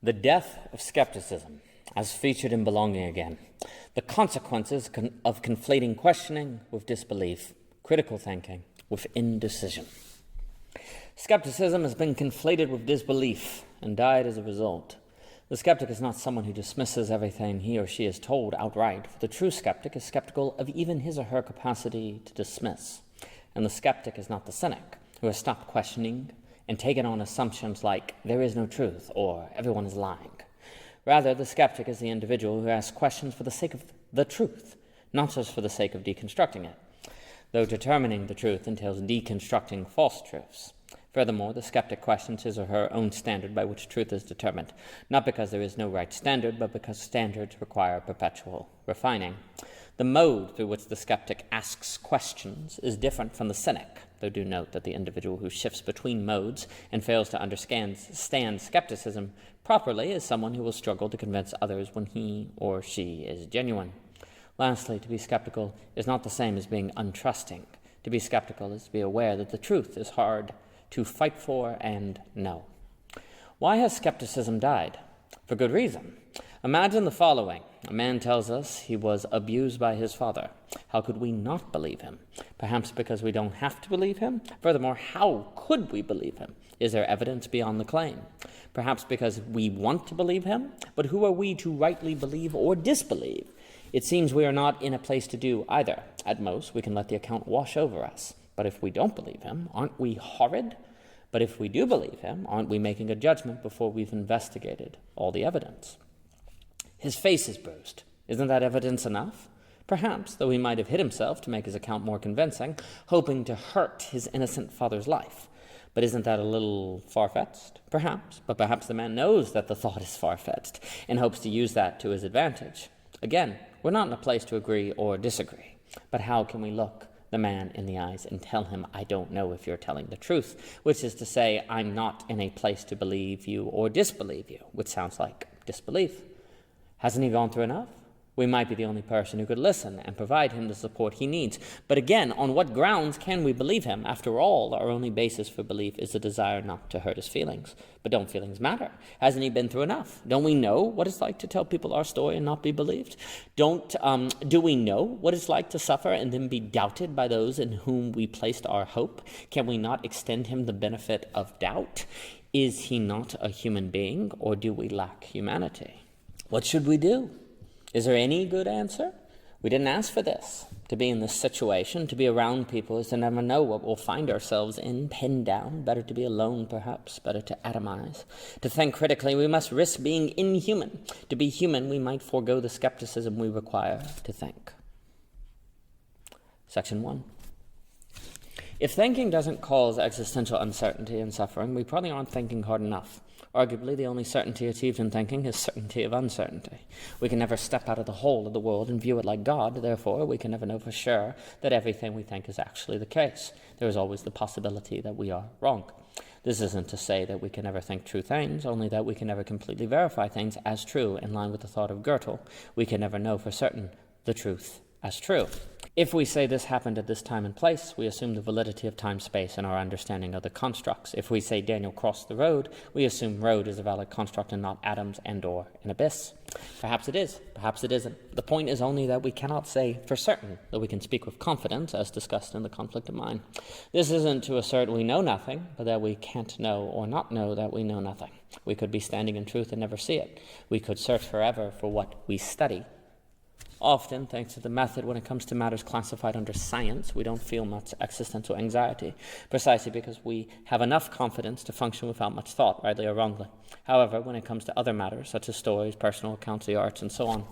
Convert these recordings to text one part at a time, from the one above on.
The death of skepticism, as featured in Belonging Again. The consequences of conflating questioning with disbelief, critical thinking with indecision. Skepticism has been conflated with disbelief and died as a result. The skeptic is not someone who dismisses everything he or she is told outright, for the true skeptic is skeptical of even his or her capacity to dismiss. And the skeptic is not the cynic, who has stopped questioning and taken on assumptions like there is no truth or everyone is lying. Rather, the skeptic is the individual who asks questions for the sake of the truth, not just for the sake of deconstructing it, though determining the truth entails deconstructing false truths. Furthermore, the skeptic questions his or her own standard by which truth is determined, not because there is no right standard, but because standards require perpetual refining. The mode through which the skeptic asks questions is different from the cynic, though do note that the individual who shifts between modes and fails to understand skepticism properly is someone who will struggle to convince others when he or she is genuine. Lastly, to be skeptical is not the same as being untrusting. To be skeptical is to be aware that the truth is hard to fight for and know. Why has skepticism died? For good reason. Imagine the following. A man tells us he was abused by his father. How could we not believe him? Perhaps because we don't have to believe him? Furthermore, how could we believe him? Is there evidence beyond the claim? Perhaps because we want to believe him? But who are we to rightly believe or disbelieve? It seems we are not in a place to do either. At most, we can let the account wash over us. But if we don't believe him, aren't we horrid? But if we do believe him, aren't we making a judgment before we've investigated all the evidence? His face is bruised. Isn't that evidence enough? Perhaps, though he might have hid himself to make his account more convincing, hoping to hurt his innocent father's life. But isn't that a little far-fetched? Perhaps, but perhaps the man knows that the thought is far-fetched and hopes to use that to his advantage. Again, we're not in a place to agree or disagree. But how can we look the man in the eyes and tell him, I don't know if you're telling the truth, which is to say, I'm not in a place to believe you or disbelieve you, which sounds like disbelief. Hasn't he gone through enough? We might be the only person who could listen and provide him the support he needs. But again, on what grounds can we believe him? After all, our only basis for belief is the desire not to hurt his feelings. But don't feelings matter? Hasn't he been through enough? Don't we know what it's like to tell people our story and not be believed? Do we know what it's like to suffer and then be doubted by those in whom we placed our hope? Can we not extend him the benefit of doubt? Is he not a human being, or do we lack humanity? What should we do? Is there any good answer? We didn't ask for this. To be in this situation, to be around people, is to never know what we'll find ourselves in, pinned down. Better to be alone, perhaps. Better to atomize. To think critically, we must risk being inhuman. To be human, we might forego the skepticism we require to think. Section 1. If thinking doesn't cause existential uncertainty and suffering, we probably aren't thinking hard enough. Arguably, the only certainty achieved in thinking is certainty of uncertainty. We can never step out of the whole of the world and view it like God. Therefore, we can never know for sure that everything we think is actually the case. There is always the possibility that we are wrong. This isn't to say that we can never think true things, only that we can never completely verify things as true in line with the thought of Goethe. We can never know for certain the truth as true. If we say this happened at this time and place, we assume the validity of time-space in our understanding of the constructs. If we say Daniel crossed the road, we assume road is a valid construct and not atoms and or an abyss. Perhaps it is, perhaps it isn't. The point is only that we cannot say for certain, though we can speak with confidence, as discussed in the conflict of mind. This isn't to assert we know nothing, but that we can't know or not know that we know nothing. We could be standing in truth and never see it. We could search forever for what we study. Often, thanks to the method, when it comes to matters classified under science, we don't feel much existential anxiety, precisely because we have enough confidence to function without much thought, rightly or wrongly. However, when it comes to other matters, such as stories, personal accounts, the arts, and so on,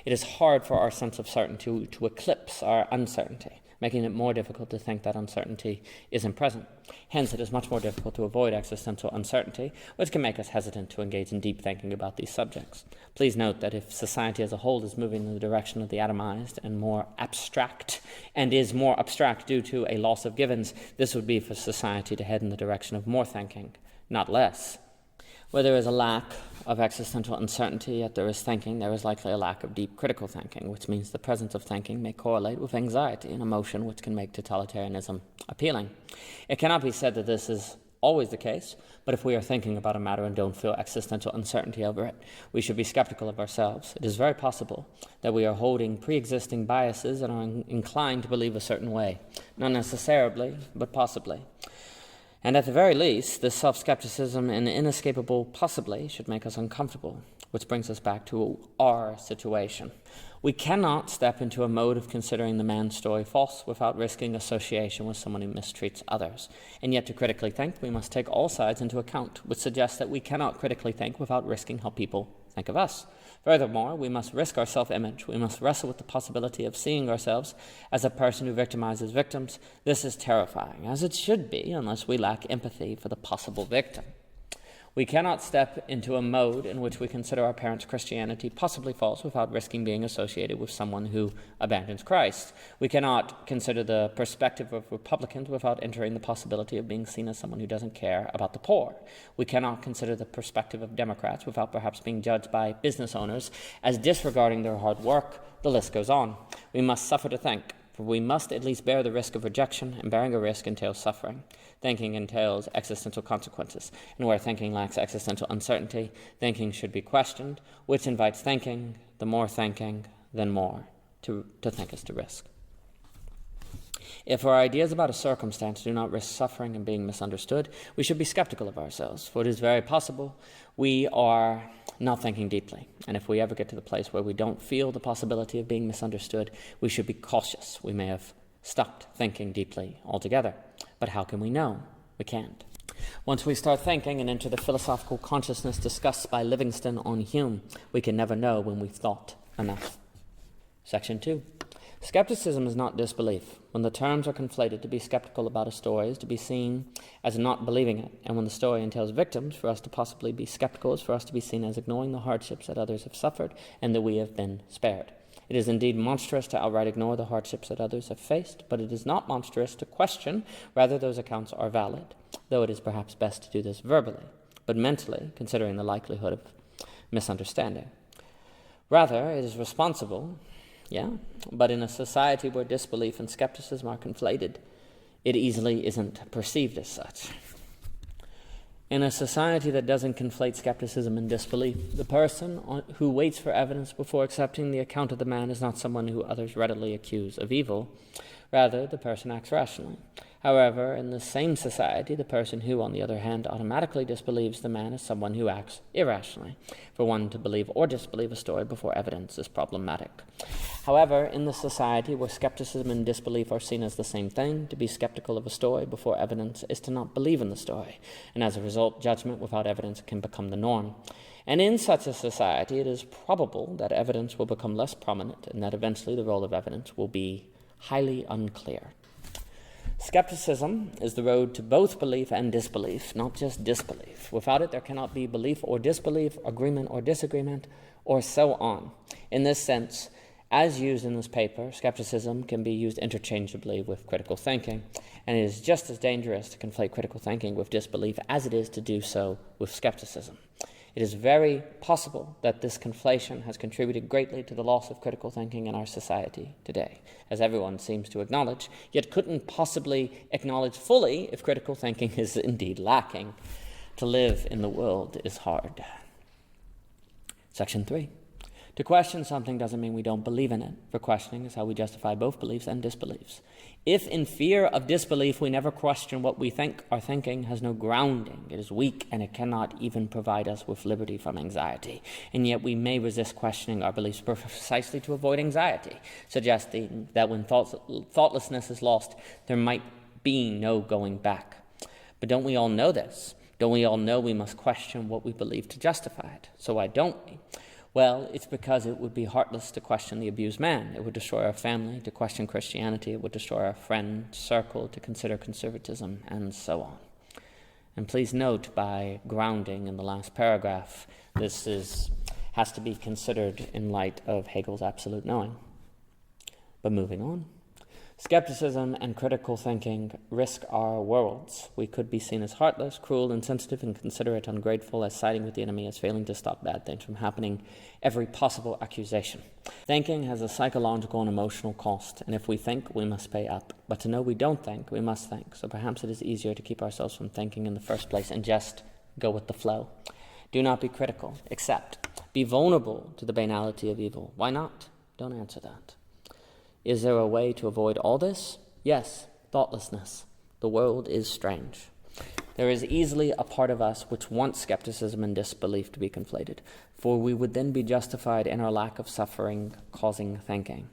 it is hard for our sense of certainty to eclipse our uncertainty, making it more difficult to think that uncertainty isn't present. Hence, it is much more difficult to avoid existential uncertainty, which can make us hesitant to engage in deep thinking about these subjects. Please note that if society as a whole is moving in the direction of the atomized and more abstract, and is more abstract due to a loss of givens, this would be for society to head in the direction of more thinking, not less. Where there is a lack of existential uncertainty, yet there is thinking, there is likely a lack of deep critical thinking, which means the presence of thinking may correlate with anxiety, an emotion which can make totalitarianism appealing. It cannot be said that this is always the case, but if we are thinking about a matter and don't feel existential uncertainty over it, we should be skeptical of ourselves. It is very possible that we are holding pre-existing biases and are inclined to believe a certain way. Not necessarily, but possibly. And at the very least, this self-skepticism and inescapable possibly should make us uncomfortable, which brings us back to our situation. We cannot step into a mode of considering the man's story false without risking association with someone who mistreats others. And yet to critically think, we must take all sides into account, which suggests that we cannot critically think without risking how people think of us. Furthermore, we must risk our self-image. We must wrestle with the possibility of seeing ourselves as a person who victimizes victims. This is terrifying, as it should be, unless we lack empathy for the possible victim. We cannot step into a mode in which we consider our parents' Christianity possibly false without risking being associated with someone who abandons Christ. We cannot consider the perspective of Republicans without entering the possibility of being seen as someone who doesn't care about the poor. We cannot consider the perspective of Democrats without perhaps being judged by business owners as disregarding their hard work. The list goes on. We must suffer to think, for we must at least bear the risk of rejection, and bearing a risk entails suffering. Thinking entails existential consequences, and where thinking lacks existential uncertainty, thinking should be questioned, which invites thinking. The more thinking, then more. To think is to risk. If our ideas about a circumstance do not risk suffering and being misunderstood, we should be skeptical of ourselves, for it is very possible we are not thinking deeply. And if we ever get to the place where we don't feel the possibility of being misunderstood, we should be cautious. We may have stopped thinking deeply altogether. But how can we know? We can't. Once we start thinking and enter the philosophical consciousness discussed by Livingston on Hume, we can never know when we've thought enough. Section 2. Skepticism is not disbelief. When the terms are conflated, to be skeptical about a story is to be seen as not believing it, and when the story entails victims, for us to possibly be skeptical is for us to be seen as ignoring the hardships that others have suffered and that we have been spared. It is indeed monstrous to outright ignore the hardships that others have faced, but it is not monstrous to question whether those accounts are valid, though it is perhaps best to do this verbally, but mentally, considering the likelihood of misunderstanding. Rather, it is responsible, but in a society where disbelief and skepticism are conflated, it easily isn't perceived as such. In a society that doesn't conflate skepticism and disbelief, the person who waits for evidence before accepting the account of the man is not someone who others readily accuse of evil. Rather, the person acts rationally. However, in the same society, the person who, on the other hand, automatically disbelieves the man is someone who acts irrationally. For one to believe or disbelieve a story before evidence is problematic. However, in the society where skepticism and disbelief are seen as the same thing, to be skeptical of a story before evidence is to not believe in the story, and as a result, judgment without evidence can become the norm. And in such a society, it is probable that evidence will become less prominent and that eventually the role of evidence will be highly unclear. Skepticism is the road to both belief and disbelief, not just disbelief. Without it, there cannot be belief or disbelief, agreement or disagreement, or so on. In this sense, as used in this paper, skepticism can be used interchangeably with critical thinking, and it is just as dangerous to conflate critical thinking with disbelief as it is to do so with skepticism. It is very possible that this conflation has contributed greatly to the loss of critical thinking in our society today, as everyone seems to acknowledge, yet couldn't possibly acknowledge fully if critical thinking is indeed lacking. To live in the world is hard. Section 3. To question something doesn't mean we don't believe in it, for questioning is how we justify both beliefs and disbeliefs. If in fear of disbelief we never question what we think, our thinking has no grounding. It is weak, and it cannot even provide us with liberty from anxiety. And yet we may resist questioning our beliefs precisely to avoid anxiety, suggesting that when thoughtlessness is lost, there might be no going back. But don't we all know this? Don't we all know we must question what we believe to justify it? So why don't we? Well, it's because it would be heartless to question the abused man. It would destroy our family to question Christianity. It would destroy our friend circle to consider conservatism, and so on. And please note, by grounding in the last paragraph, this has to be considered in light of Hegel's absolute knowing. But moving on. Skepticism and critical thinking risk our worlds. We could be seen as heartless, cruel, insensitive, inconsiderate, ungrateful, as siding with the enemy, as failing to stop bad things from happening, every possible accusation. Thinking has a psychological and emotional cost, and if we think, we must pay up. But to know we don't think, we must think. So perhaps it is easier to keep ourselves from thinking in the first place and just go with the flow. Do not be critical. Accept. Be vulnerable to the banality of evil. Why not? Don't answer that. Is there a way to avoid all this? Yes, thoughtlessness. The world is strange. There is easily a part of us which wants skepticism and disbelief to be conflated, for we would then be justified in our lack of suffering-causing thinking.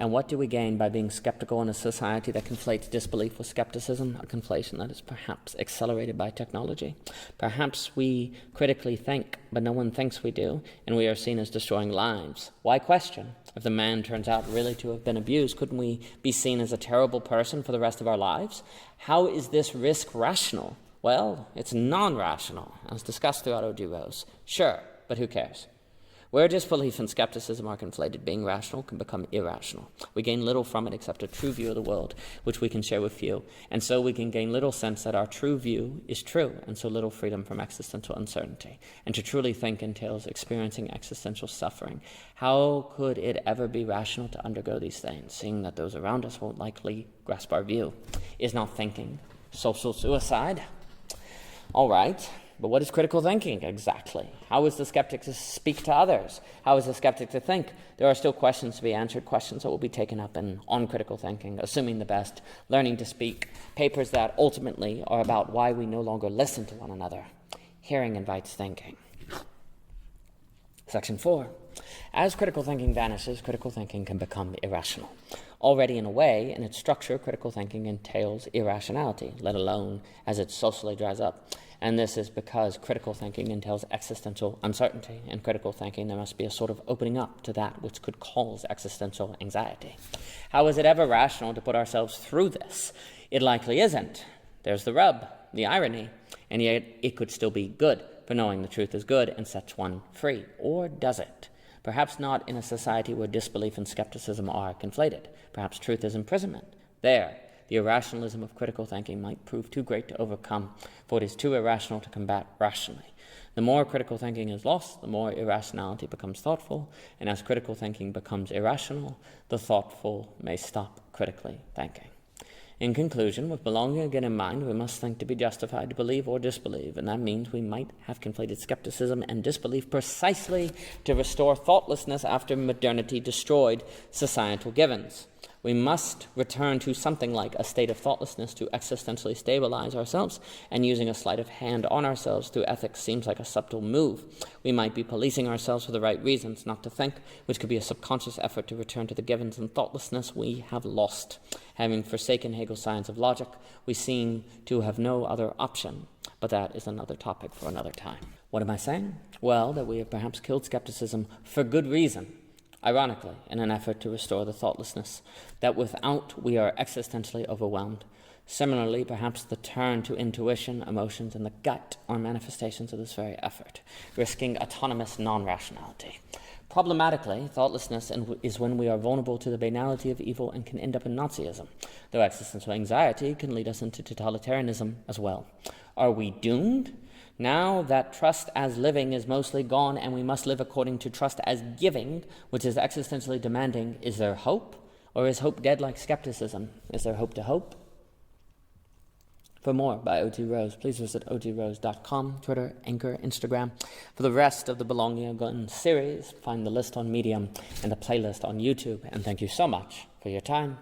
And what do we gain by being skeptical in a society that conflates disbelief with skepticism? A conflation that is perhaps accelerated by technology. Perhaps we critically think, but no one thinks we do, and we are seen as destroying lives. Why question? If the man turns out really to have been abused, couldn't we be seen as a terrible person for the rest of our lives? How is this risk rational? Well, it's non-rational, as discussed throughout O.G. Rose. Sure, but who cares? Where disbelief and skepticism are conflated, being rational can become irrational. We gain little from it except a true view of the world, which we can share with few. And so we can gain little sense that our true view is true, and so little freedom from existential uncertainty. And to truly think entails experiencing existential suffering. How could it ever be rational to undergo these things, seeing that those around us won't likely grasp our view? Is not thinking social suicide? All right. But what is critical thinking exactly? How is the skeptic to speak to others? How is the skeptic to think? There are still questions to be answered, questions that will be taken up on critical thinking, assuming the best, learning to speak, papers that ultimately are about why we no longer listen to one another. Hearing invites thinking. Section 4. As critical thinking vanishes, critical thinking can become irrational. Already in a way, in its structure, critical thinking entails irrationality, let alone as it socially dries up. And this is because critical thinking entails existential uncertainty. In critical thinking, there must be a sort of opening up to that which could cause existential anxiety. How is it ever rational to put ourselves through this? It likely isn't. There's the rub, the irony, and yet it could still be good, for knowing the truth is good and sets one free. Or does it? Perhaps not in a society where disbelief and skepticism are conflated. Perhaps truth is imprisonment. There, the irrationalism of critical thinking might prove too great to overcome, for it is too irrational to combat rationally. The more critical thinking is lost, the more irrationality becomes thoughtful, and as critical thinking becomes irrational, the thoughtful may stop critically thinking. In conclusion, with belonging again in mind, we must think to be justified to believe or disbelieve, and that means we might have conflated skepticism and disbelief precisely to restore thoughtlessness after modernity destroyed societal givens. We must return to something like a state of thoughtlessness to existentially stabilize ourselves, and using a sleight of hand on ourselves through ethics seems like a subtle move. We might be policing ourselves for the right reasons, not to think, which could be a subconscious effort to return to the givens and thoughtlessness we have lost. Having forsaken Hegel's science of logic, we seem to have no other option, but that is another topic for another time. What am I saying? Well, that we have perhaps killed skepticism for good reason. Ironically, in an effort to restore the thoughtlessness that without we are existentially overwhelmed. Similarly, perhaps the turn to intuition, emotions, and the gut are manifestations of this very effort, risking autonomous non-rationality. Problematically, thoughtlessness is when we are vulnerable to the banality of evil and can end up in Nazism, though existential anxiety can lead us into totalitarianism as well. Are we doomed? Now that trust as living is mostly gone and we must live according to trust as giving, which is existentially demanding, is there hope? Or is hope dead like skepticism? Is there hope to hope? For more by O.G. Rose, please visit ogrose.com, Twitter, Anchor, Instagram. For the rest of the Belonging Again series, find the list on Medium and the playlist on YouTube. And thank you so much for your time.